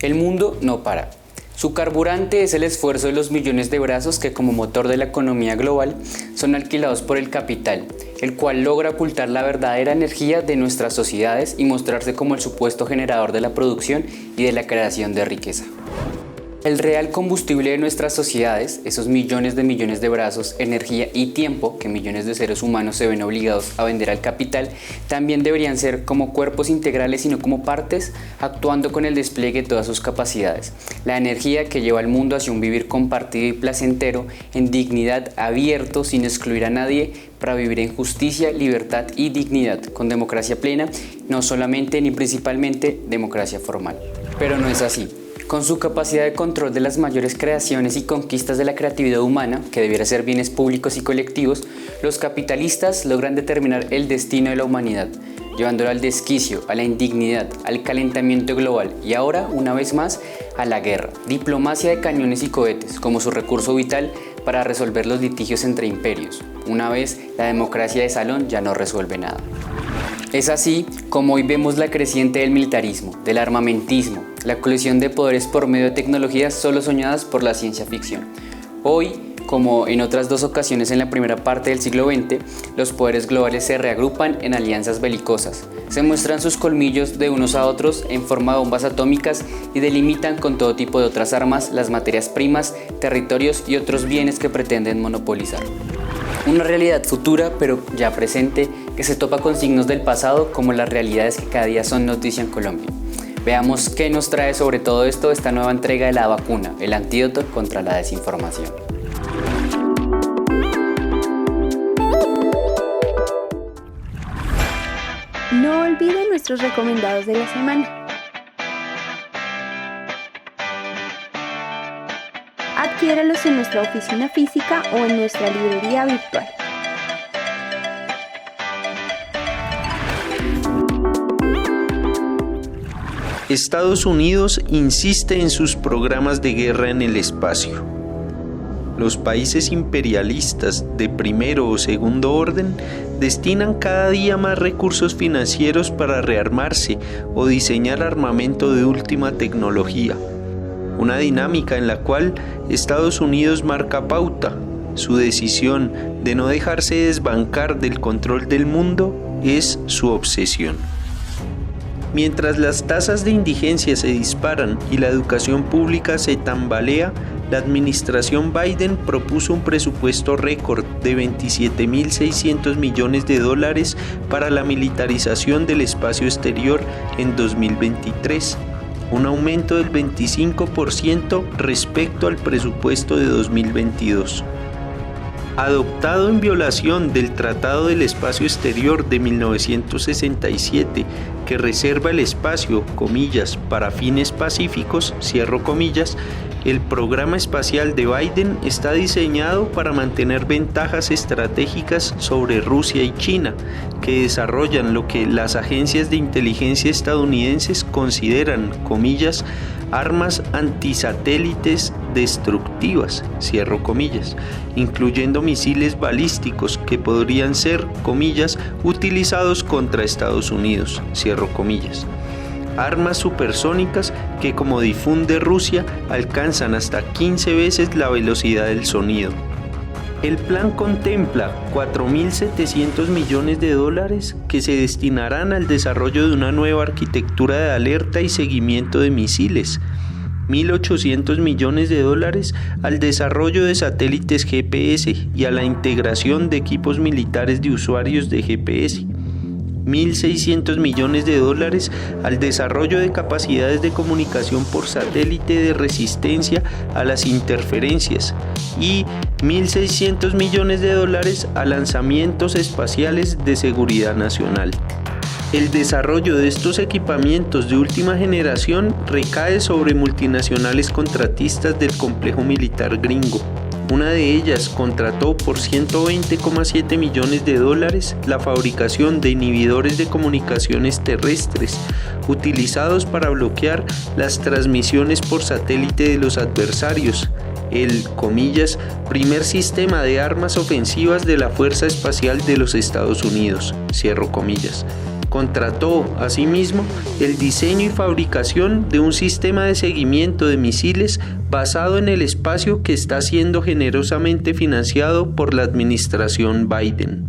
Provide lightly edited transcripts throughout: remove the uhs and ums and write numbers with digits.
El mundo no para. Su carburante es el esfuerzo de los millones de brazos que, como motor de la economía global, son alquilados por el capital, el cual logra ocultar la verdadera energía de nuestras sociedades y mostrarse como el supuesto generador de la producción y de la creación de riqueza. El real combustible de nuestras sociedades, esos millones de brazos, energía y tiempo que millones de seres humanos se ven obligados a vender al capital, también deberían ser como cuerpos integrales y no como partes, actuando con el despliegue de todas sus capacidades. La energía que lleva al mundo hacia un vivir compartido y placentero, en dignidad, abierto, sin excluir a nadie, para vivir en justicia, libertad y dignidad, con democracia plena, no solamente ni principalmente democracia formal. Pero no es así. Con su capacidad de control de las mayores creaciones y conquistas de la creatividad humana, que debiera ser bienes públicos y colectivos, los capitalistas logran determinar el destino de la humanidad, llevándolo al desquicio, a la indignidad, al calentamiento global y ahora, una vez más, a la guerra. Diplomacia de cañones y cohetes, como su recurso vital para resolver los litigios entre imperios. Una vez, la democracia de salón ya no resuelve nada. Es así como hoy vemos la creciente del militarismo, del armamentismo, la colisión de poderes por medio de tecnologías solo soñadas por la ciencia ficción. Hoy, como en otras dos ocasiones en la primera parte del siglo XX, los poderes globales se reagrupan en alianzas belicosas, se muestran sus colmillos de unos a otros en forma de bombas atómicas y delimitan con todo tipo de otras armas las materias primas, territorios y otros bienes que pretenden monopolizar. Una realidad futura, pero ya presente, que se topa con signos del pasado como las realidades que cada día son noticia en Colombia. Veamos qué nos trae sobre todo esto esta nueva entrega de la vacuna, el antídoto contra la desinformación. No olviden nuestros recomendados de la semana. Adquiéralos en nuestra oficina física o en nuestra librería virtual. Estados Unidos insiste en sus programas de guerra en el espacio. Los países imperialistas de primero o segundo orden destinan cada día más recursos financieros para rearmarse o diseñar armamento de última tecnología. Una dinámica en la cual Estados Unidos marca pauta. Su decisión de no dejarse desbancar del control del mundo es su obsesión. Mientras las tasas de indigencia se disparan y la educación pública se tambalea, la administración Biden propuso un presupuesto récord de $27.600 millones para la militarización del espacio exterior en 2023. Un aumento del 25% respecto al presupuesto de 2022. Adoptado en violación del Tratado del Espacio Exterior de 1967, que reserva el espacio, comillas, para fines pacíficos, cierro comillas, el programa espacial de Biden está diseñado para mantener ventajas estratégicas sobre Rusia y China, que desarrollan lo que las agencias de inteligencia estadounidenses consideran, comillas, armas antisatélites destructivas, cierro comillas, incluyendo misiles balísticos que podrían ser, comillas, utilizados contra Estados Unidos, cierro comillas. Armas supersónicas que, como difunde Rusia, alcanzan hasta 15 veces la velocidad del sonido. El plan contempla $4.700 millones que se destinarán al desarrollo de una nueva arquitectura de alerta y seguimiento de misiles, $1.800 millones al desarrollo de satélites GPS y a la integración de equipos militares de usuarios de GPS, $1.600 millones al desarrollo de capacidades de comunicación por satélite de resistencia a las interferencias y $1.600 millones a lanzamientos espaciales de seguridad nacional. El desarrollo de estos equipamientos de última generación recae sobre multinacionales contratistas del complejo militar gringo. Una de ellas contrató por $120,7 millones la fabricación de inhibidores de comunicaciones terrestres utilizados para bloquear las transmisiones por satélite de los adversarios. El, comillas, primer sistema de armas ofensivas de la Fuerza Espacial de los Estados Unidos, cierro comillas. Contrató, asimismo, el diseño y fabricación de un sistema de seguimiento de misiles basado en el espacio que está siendo generosamente financiado por la administración Biden.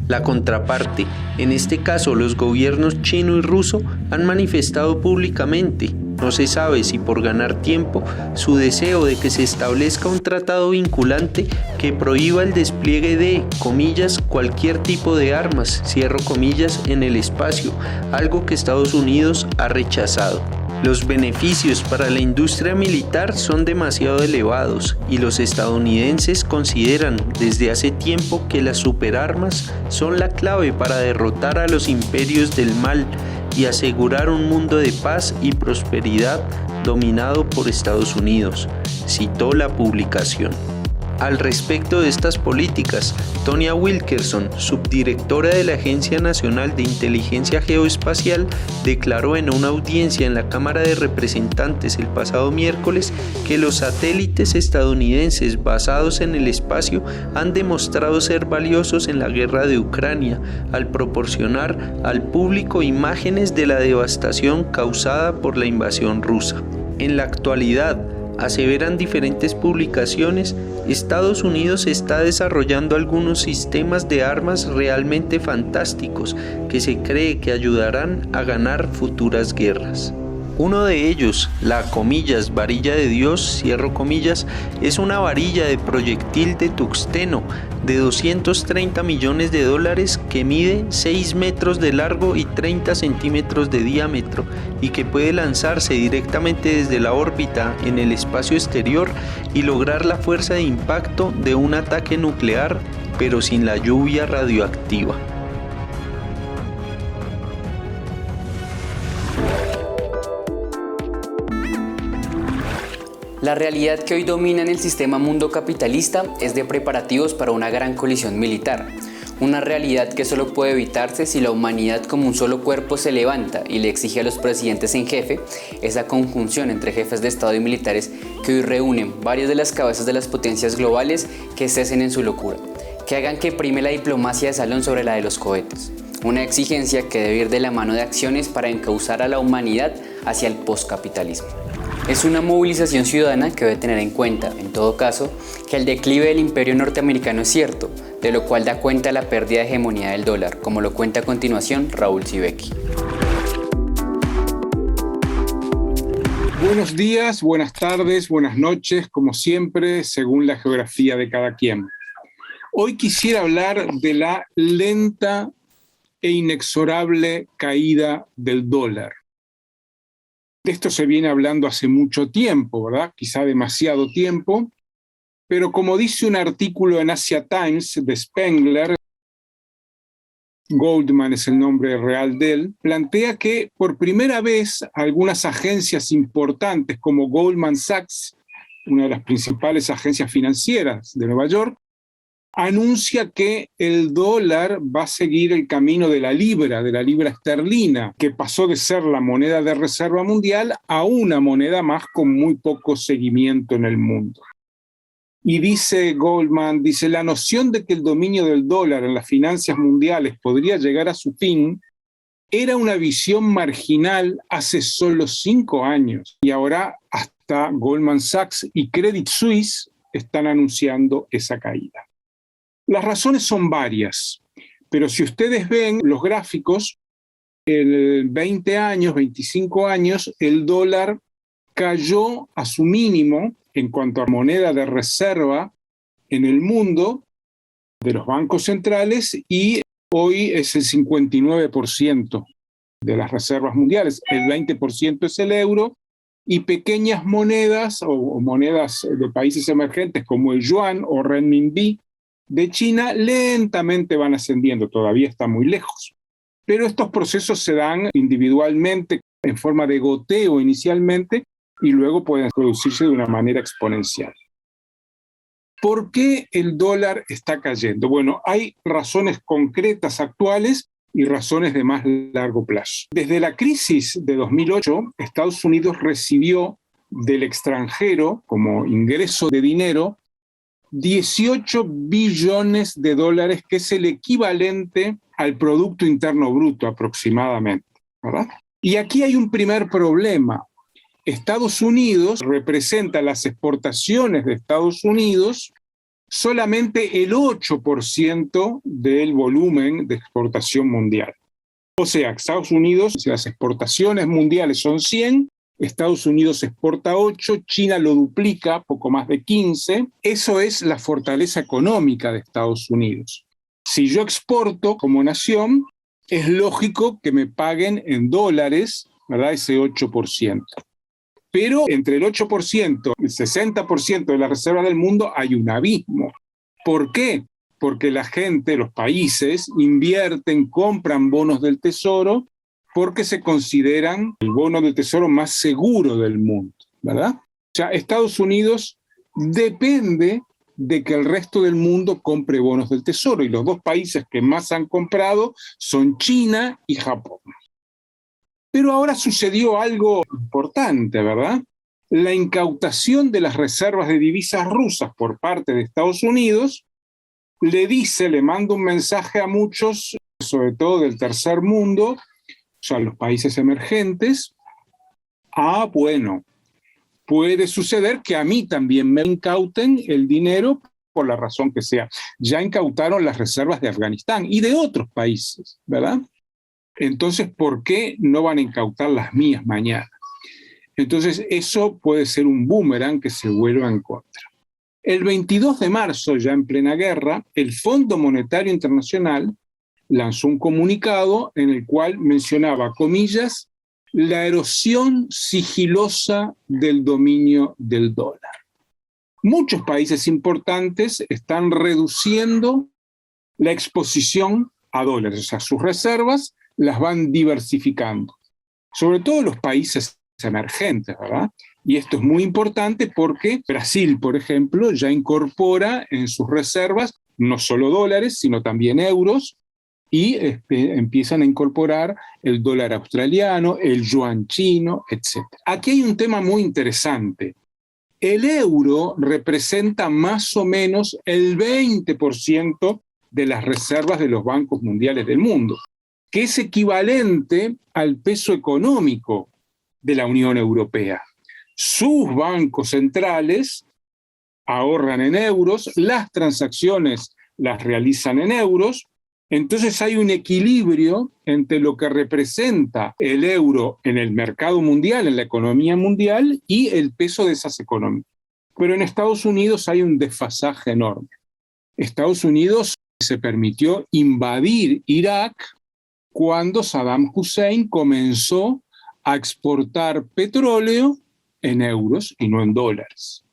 La contraparte, en este caso los gobiernos chino y ruso, han manifestado públicamente, no se sabe si por ganar tiempo, su deseo de que se establezca un tratado vinculante que prohíba el despliegue de, comillas, cualquier tipo de armas, cierro comillas, en el espacio, algo que Estados Unidos ha rechazado. Los beneficios para la industria militar son demasiado elevados y los estadounidenses consideran desde hace tiempo que las superarmas son la clave para derrotar a los imperios del mal y asegurar un mundo de paz y prosperidad dominado por Estados Unidos, citó la publicación. Al respecto de estas políticas, Tonya Wilkerson, subdirectora de la Agencia Nacional de Inteligencia Geoespacial, declaró en una audiencia en la Cámara de Representantes el pasado miércoles que los satélites estadounidenses basados en el espacio han demostrado ser valiosos en la guerra de Ucrania, al proporcionar al público imágenes de la devastación causada por la invasión rusa. En la actualidad, aseveran diferentes publicaciones, Estados Unidos está desarrollando algunos sistemas de armas realmente fantásticos que se cree que ayudarán a ganar futuras guerras. Uno de ellos, la comillas varilla de Dios, cierro comillas, es una varilla de proyectil de tuxteno de $230 millones que mide 6 metros de largo y 30 centímetros de diámetro y que puede lanzarse directamente desde la órbita en el espacio exterior y lograr la fuerza de impacto de un ataque nuclear, pero sin la lluvia radioactiva. La realidad que hoy domina en el sistema mundo capitalista es de preparativos para una gran colisión militar. Una realidad que solo puede evitarse si la humanidad como un solo cuerpo se levanta y le exige a los presidentes en jefe esa conjunción entre jefes de Estado y militares que hoy reúnen varias de las cabezas de las potencias globales que cesen en su locura, que hagan que prime la diplomacia de salón sobre la de los cohetes. Una exigencia que debe ir de la mano de acciones para encauzar a la humanidad hacia el postcapitalismo. Es una movilización ciudadana que debe tener en cuenta, en todo caso, que el declive del imperio norteamericano es cierto, de lo cual da cuenta la pérdida de hegemonía del dólar, como lo cuenta a continuación Raúl Sibeki. Buenos días, buenas tardes, buenas noches, como siempre, según la geografía de cada quien. Hoy quisiera hablar de la lenta e inexorable caída del dólar. De esto se viene hablando hace mucho tiempo, ¿verdad? Quizá demasiado tiempo, pero como dice un artículo en Asia Times de Spengler, Goldman es el nombre real de él, plantea que por primera vez algunas agencias importantes como Goldman Sachs, una de las principales agencias financieras de Nueva York, anuncia que el dólar va a seguir el camino de la libra esterlina, que pasó de ser la moneda de reserva mundial a una moneda más con muy poco seguimiento en el mundo. Y dice Goldman, la noción de que el dominio del dólar en las finanzas mundiales podría llegar a su fin era una visión marginal hace solo 5 años. Y ahora hasta Goldman Sachs y Credit Suisse están anunciando esa caída. Las razones son varias, pero si ustedes ven los gráficos, en 20 años, 25 años, el dólar cayó a su mínimo en cuanto a moneda de reserva en el mundo de los bancos centrales y hoy es el 59% de las reservas mundiales. El 20% es el euro y pequeñas monedas o monedas de países emergentes como el yuan o renminbi de China lentamente van ascendiendo, todavía está muy lejos. Pero estos procesos se dan individualmente, en forma de goteo inicialmente, y luego pueden producirse de una manera exponencial. ¿Por qué el dólar está cayendo? Bueno, hay razones concretas actuales y razones de más largo plazo. Desde la crisis de 2008, Estados Unidos recibió del extranjero, como ingreso de dinero, $18 billones, que es el equivalente al Producto Interno Bruto aproximadamente, ¿verdad? Y aquí hay un primer problema. Estados Unidos representa las exportaciones de Estados Unidos solamente el 8% del volumen de exportación mundial. O sea, Estados Unidos, si las exportaciones mundiales son 100, Estados Unidos exporta 8, China lo duplica, poco más de 15. Eso es la fortaleza económica de Estados Unidos. Si yo exporto como nación, es lógico que me paguen en dólares, ¿verdad? Ese 8%. Pero entre el 8% y el 60% de las reservas del mundo hay un abismo. ¿Por qué? Porque la gente, los países, invierten, compran bonos del tesoro porque se consideran el bono del tesoro más seguro del mundo, ¿verdad? O sea, Estados Unidos depende de que el resto del mundo compre bonos del tesoro, y los dos países que más han comprado son China y Japón. Pero ahora sucedió algo importante, ¿verdad? La incautación de las reservas de divisas rusas por parte de Estados Unidos le manda un mensaje a muchos, sobre todo del tercer mundo, o sea, los países emergentes. Bueno, puede suceder que a mí también me incauten el dinero por la razón que sea. Ya incautaron las reservas de Afganistán y de otros países, ¿verdad? Entonces, ¿por qué no van a incautar las mías mañana? Entonces, eso puede ser un boomerang que se vuelva en contra. El 22 de marzo, ya en plena guerra, el Fondo Monetario Internacional lanzó un comunicado en el cual mencionaba, comillas, la erosión sigilosa del dominio del dólar. Muchos países importantes están reduciendo la exposición a dólares, o sea, sus reservas las van diversificando, sobre todo los países emergentes, ¿verdad? Y esto es muy importante porque Brasil, por ejemplo, ya incorpora en sus reservas no solo dólares, sino también euros, y empiezan a incorporar el dólar australiano, el yuan chino, etc. Aquí hay un tema muy interesante. El euro representa más o menos el 20% de las reservas de los bancos mundiales del mundo, que es equivalente al peso económico de la Unión Europea. Sus bancos centrales ahorran en euros, las transacciones las realizan en euros, entonces hay un equilibrio entre lo que representa el euro en el mercado mundial, en la economía mundial, y el peso de esas economías. Pero en Estados Unidos hay un desfasaje enorme. Estados Unidos se permitió invadir Irak cuando Saddam Hussein comenzó a exportar petróleo en euros y no en dólares.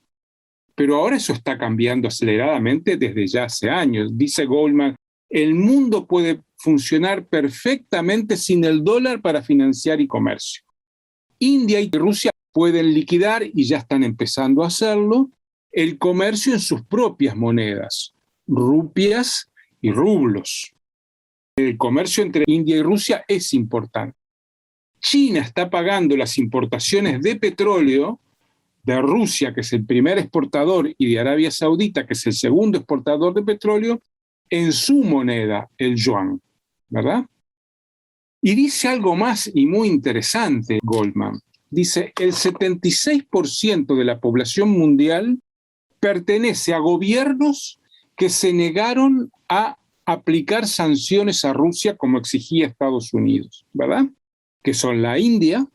Pero ahora eso está cambiando aceleradamente desde ya hace años. Dice Goldman, el mundo puede funcionar perfectamente sin el dólar para financiar y comercio. India y Rusia pueden liquidar, y ya están empezando a hacerlo, el comercio en sus propias monedas, rupias y rublos. El comercio entre India y Rusia es importante. China está pagando las importaciones de petróleo de Rusia, que es el primer exportador, y de Arabia Saudita, que es el segundo exportador de petróleo, en su moneda, el yuan, ¿verdad? Y dice algo más y muy interesante, Goldman. Dice, el 76% de la población mundial pertenece a gobiernos que se negaron a aplicar sanciones a Rusia como exigía Estados Unidos, ¿verdad? Que son la India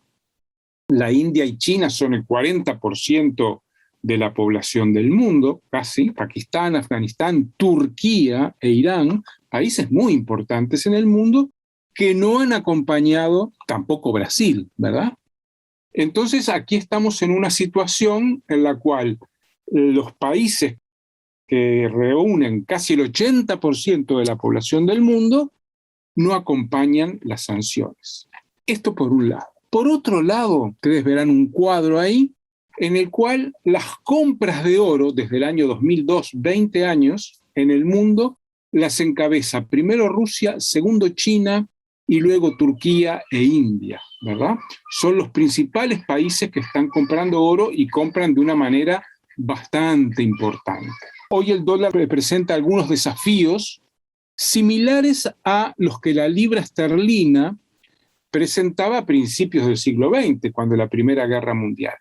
y China son el 40% de la población del mundo, casi, Pakistán, Afganistán, Turquía e Irán, países muy importantes en el mundo, que no han acompañado tampoco Brasil, ¿verdad? Entonces aquí estamos en una situación en la cual los países que reúnen casi el 80% de la población del mundo no acompañan las sanciones. Esto por un lado. Por otro lado, ustedes verán un cuadro ahí en el cual las compras de oro desde el año 2002, 20 años, en el mundo, las encabeza primero Rusia, segundo China y luego Turquía e India, ¿verdad? Son los principales países que están comprando oro y compran de una manera bastante importante. Hoy el dólar representa algunos desafíos similares a los que la libra esterlina presentaba a principios del siglo XX, cuando la Primera Guerra Mundial.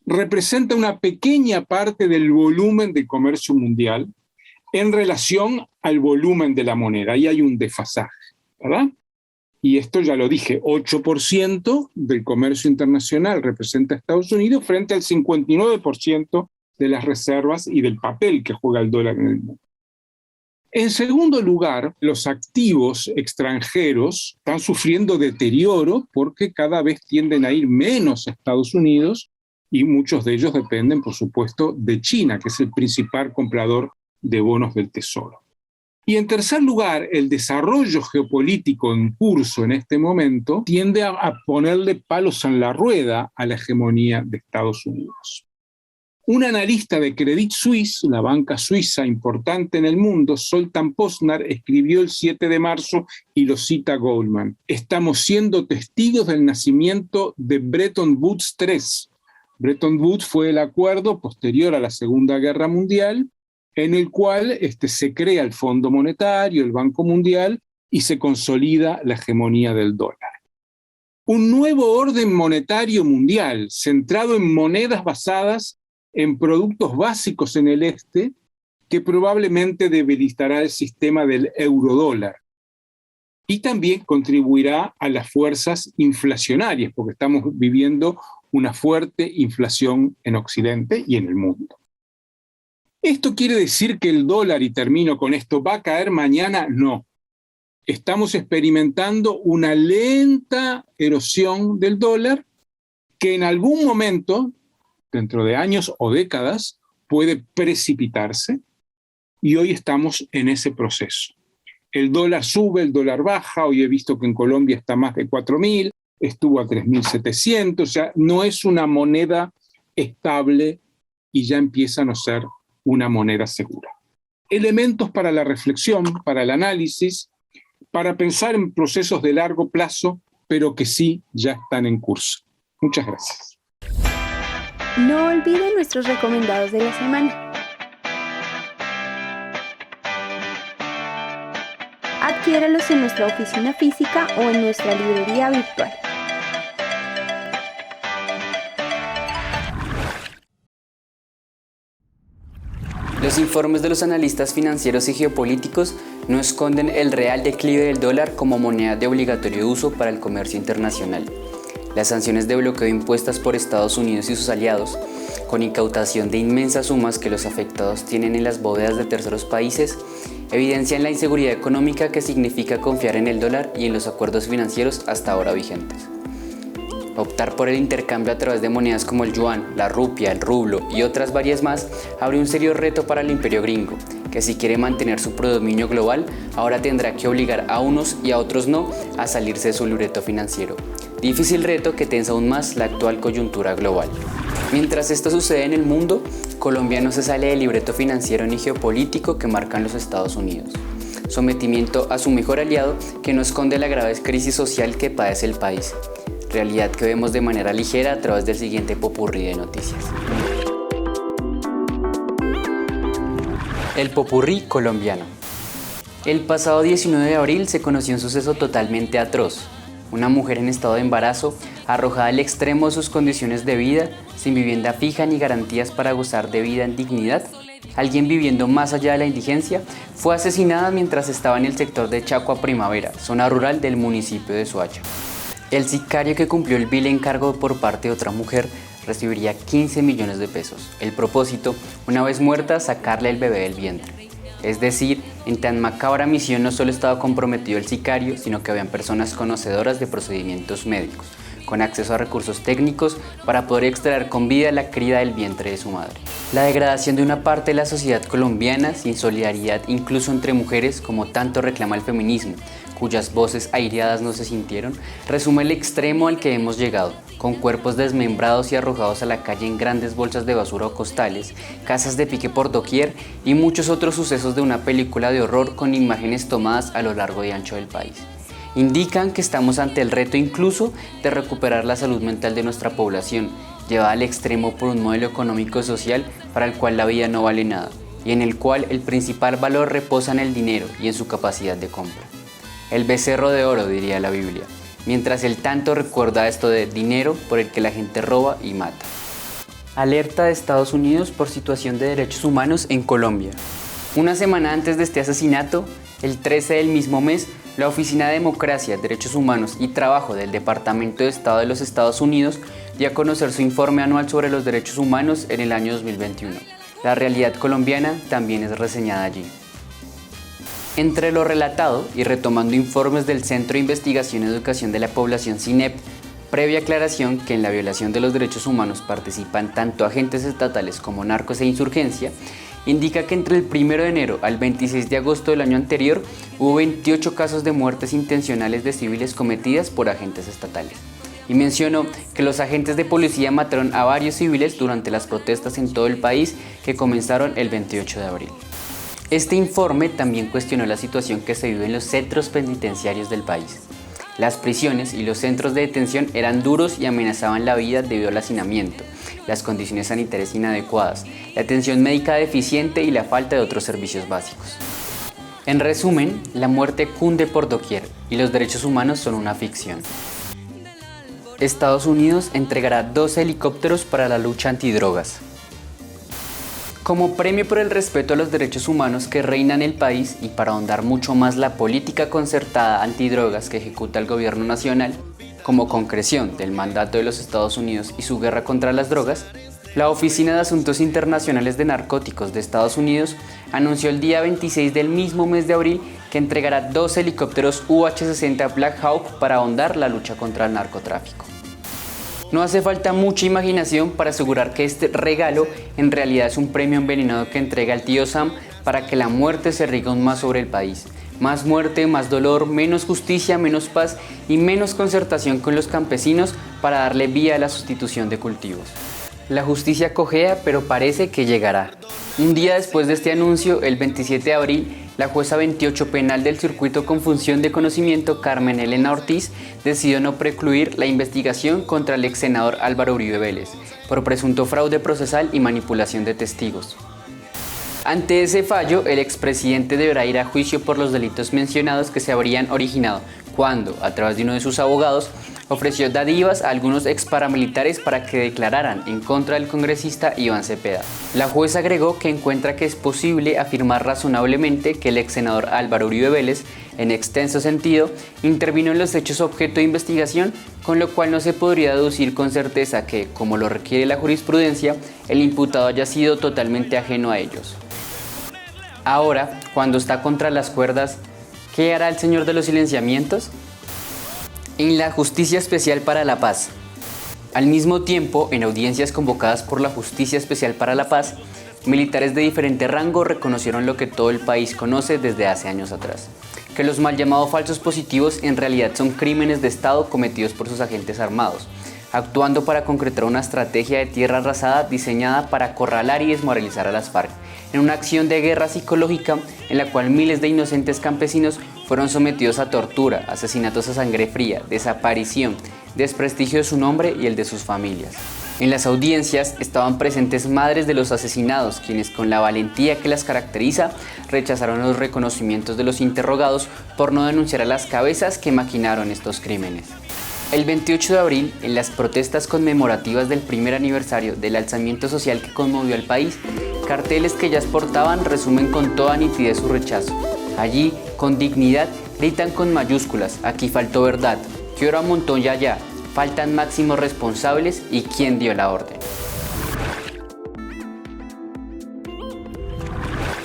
Representa una pequeña parte del volumen del comercio mundial en relación al volumen de la moneda. Ahí hay un desfasaje, ¿verdad? Y esto ya lo dije, 8% del comercio internacional representa a Estados Unidos frente al 59% de las reservas y del papel que juega el dólar en el mundo. En segundo lugar, los activos extranjeros están sufriendo deterioro porque cada vez tienden a ir menos a Estados Unidos y muchos de ellos dependen, por supuesto, de China, que es el principal comprador de bonos del Tesoro. Y en tercer lugar, el desarrollo geopolítico en curso en este momento tiende a ponerle palos en la rueda a la hegemonía de Estados Unidos. Un analista de Credit Suisse, la banca suiza importante en el mundo, Zoltán Poznar, escribió el 7 de marzo y lo cita Goldman: estamos siendo testigos del nacimiento de Bretton Woods III. Bretton Woods fue el acuerdo posterior a la Segunda Guerra Mundial en el cual se crea el Fondo Monetario, el Banco Mundial, y se consolida la hegemonía del dólar. Un nuevo orden monetario mundial centrado en monedas basadas en productos básicos en el este, que probablemente debilitará el sistema del eurodólar. Y también contribuirá a las fuerzas inflacionarias, porque estamos viviendo una fuerte inflación en Occidente y en el mundo. ¿Esto quiere decir que el dólar, y termino con esto, va a caer mañana? No. Estamos experimentando una lenta erosión del dólar que en algún momento, dentro de años o décadas, puede precipitarse, y hoy estamos en ese proceso. El dólar sube, el dólar baja. Hoy he visto que en Colombia está más de 4.000, estuvo a 3.700, o sea, no es una moneda estable y ya empieza a no ser una moneda segura. Elementos para la reflexión, para el análisis, para pensar en procesos de largo plazo, pero que sí ya están en curso. Muchas gracias. No olviden nuestros recomendados de la semana. Adquiéralos en nuestra oficina física o en nuestra librería virtual. Los informes de los analistas financieros y geopolíticos no esconden el real declive del dólar como moneda de obligatorio uso para el comercio internacional. Las sanciones de bloqueo impuestas por Estados Unidos y sus aliados, con incautación de inmensas sumas que los afectados tienen en las bóvedas de terceros países, evidencian la inseguridad económica que significa confiar en el dólar y en los acuerdos financieros hasta ahora vigentes. Optar por el intercambio a través de monedas como el yuan, la rupia, el rublo y otras varias más abre un serio reto para el imperio gringo, que si quiere mantener su predominio global, ahora tendrá que obligar a unos y a otros no a salirse de su libreto financiero. Difícil reto que tensa aún más la actual coyuntura global. Mientras esto sucede en el mundo, Colombia no se sale del libreto financiero ni geopolítico que marcan los Estados Unidos. Sometimiento a su mejor aliado que no esconde la grave crisis social que padece el país. Realidad que vemos de manera ligera a través del siguiente popurrí de noticias. El popurrí colombiano. El pasado 19 de abril se conoció un suceso totalmente atroz. Una mujer en estado de embarazo, arrojada al extremo de sus condiciones de vida, sin vivienda fija ni garantías para gozar de vida en dignidad, alguien viviendo más allá de la indigencia, fue asesinada mientras estaba en el sector de Chacua Primavera, zona rural del municipio de Soacha. El sicario, que cumplió el vil encargo por parte de otra mujer, recibiría 15 millones de pesos. El propósito, una vez muerta, sacarle el bebé del vientre. Es decir, en tan macabra misión no solo estaba comprometido el sicario, sino que habían personas conocedoras de procedimientos médicos, con acceso a recursos técnicos para poder extraer con vida la cría del vientre de su madre. La degradación de una parte de la sociedad colombiana, sin solidaridad incluso entre mujeres, como tanto reclama el feminismo, cuyas voces aireadas no se sintieron, resume el extremo al que hemos llegado, con cuerpos desmembrados y arrojados a la calle en grandes bolsas de basura o costales, casas de pique por doquier y muchos otros sucesos de una película de horror con imágenes tomadas a lo largo y ancho del país. Indican que estamos ante el reto incluso de recuperar la salud mental de nuestra población, llevada al extremo por un modelo económico y social para el cual la vida no vale nada. y en el cual el principal valor reposa en el dinero y en su capacidad de compra. El becerro de oro, diría la Biblia, mientras el tanto recuerda esto de dinero por el que la gente roba y mata. Alerta de Estados Unidos por situación de derechos humanos en Colombia. Una semana antes de este asesinato, el 13 del mismo mes, la Oficina de Democracia, Derechos Humanos y Trabajo del Departamento de Estado de los Estados Unidos dio a conocer su informe anual sobre los derechos humanos en el año 2021. La realidad colombiana también es reseñada allí. Entre lo relatado y retomando informes del Centro de Investigación y Educación de la Población CINEP, previa aclaración que en la violación de los derechos humanos participan tanto agentes estatales como narcos e insurgencia, indica que entre el 1 de enero al 26 de agosto del año anterior hubo 28 casos de muertes intencionales de civiles cometidas por agentes estatales. Y mencionó que los agentes de policía mataron a varios civiles durante las protestas en todo el país que comenzaron el 28 de abril. Este informe también cuestionó la situación que se vive en los centros penitenciarios del país. Las prisiones y los centros de detención eran duros y amenazaban la vida debido al hacinamiento, las condiciones sanitarias inadecuadas, la atención médica deficiente y la falta de otros servicios básicos. En resumen, la muerte cunde por doquier y los derechos humanos son una ficción. Estados Unidos entregará 2 helicópteros para la lucha antidrogas. Como premio por el respeto a los derechos humanos que reina en el país y para ahondar mucho más la política concertada antidrogas que ejecuta el gobierno nacional, como concreción del mandato de los Estados Unidos y su guerra contra las drogas, la Oficina de Asuntos Internacionales de Narcóticos de Estados Unidos anunció el día 26 del mismo mes de abril que entregará 2 helicópteros UH-60 Black Hawk para ahondar la lucha contra el narcotráfico. No hace falta mucha imaginación para asegurar que este regalo en realidad es un premio envenenado que entrega el tío Sam para que la muerte se riga aún más sobre el país. Más muerte, más dolor, menos justicia, menos paz y menos concertación con los campesinos para darle vía a la sustitución de cultivos. La justicia cojea, pero parece que llegará. Un día después de este anuncio, el 27 de abril, la jueza 28 penal del circuito con función de conocimiento, Carmen Elena Ortiz, decidió no precluir la investigación contra el ex senador Álvaro Uribe Vélez por presunto fraude procesal y manipulación de testigos. Ante ese fallo, el expresidente deberá ir a juicio por los delitos mencionados que se habrían originado cuando, a través de uno de sus abogados, ofreció dádivas a algunos ex paramilitares para que declararan en contra del congresista Iván Cepeda. La jueza agregó que encuentra que es posible afirmar razonablemente que el ex senador Álvaro Uribe Vélez, en extenso sentido, intervino en los hechos objeto de investigación, con lo cual no se podría deducir con certeza que, como lo requiere la jurisprudencia, el imputado haya sido totalmente ajeno a ellos. Ahora, cuando está contra las cuerdas, ¿qué hará el señor de los silenciamientos? En la Justicia Especial para la Paz. Al mismo tiempo, en audiencias convocadas por la Justicia Especial para la Paz, militares de diferente rango reconocieron lo que todo el país conoce desde hace años atrás, que los mal llamados falsos positivos en realidad son crímenes de Estado cometidos por sus agentes armados, actuando para concretar una estrategia de tierra arrasada diseñada para acorralar y desmoralizar a las FARC, en una acción de guerra psicológica en la cual miles de inocentes campesinos fueron sometidos a tortura, asesinatos a sangre fría, desaparición, desprestigio de su nombre y el de sus familias. En las audiencias estaban presentes madres de los asesinados, quienes con la valentía que las caracteriza rechazaron los reconocimientos de los interrogados por no denunciar a las cabezas que maquinaron estos crímenes. El 28 de abril, en las protestas conmemorativas del primer aniversario del alzamiento social que conmovió al país, carteles que ellas portaban resumen con toda nitidez su rechazo. Allí, con dignidad, gritan con mayúsculas: aquí faltó verdad, quiero a Montoya ya, faltan máximos responsables y quién dio la orden.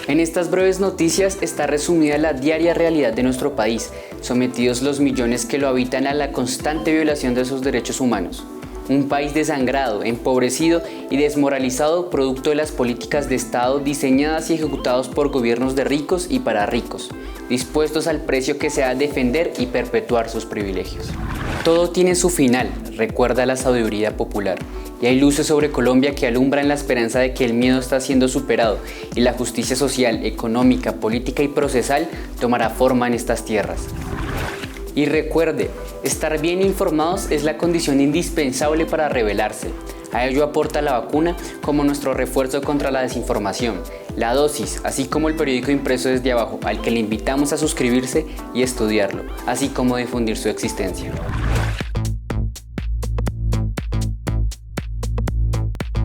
En estas breves noticias está resumida la diaria realidad de nuestro país, sometidos los millones que lo habitan a la constante violación de sus derechos humanos. Un país desangrado, empobrecido y desmoralizado producto de las políticas de Estado diseñadas y ejecutadas por gobiernos de ricos y para ricos, dispuestos al precio que sea defender y perpetuar sus privilegios. Todo tiene su final, recuerda la sabiduría popular, y hay luces sobre Colombia que alumbran la esperanza de que el miedo está siendo superado y la justicia social, económica, política y procesal tomará forma en estas tierras. Y recuerde, estar bien informados es la condición indispensable para rebelarse. A ello aporta la vacuna como nuestro refuerzo contra la desinformación, la dosis, así como el periódico impreso desde abajo, al que le invitamos a suscribirse y estudiarlo, así como difundir su existencia.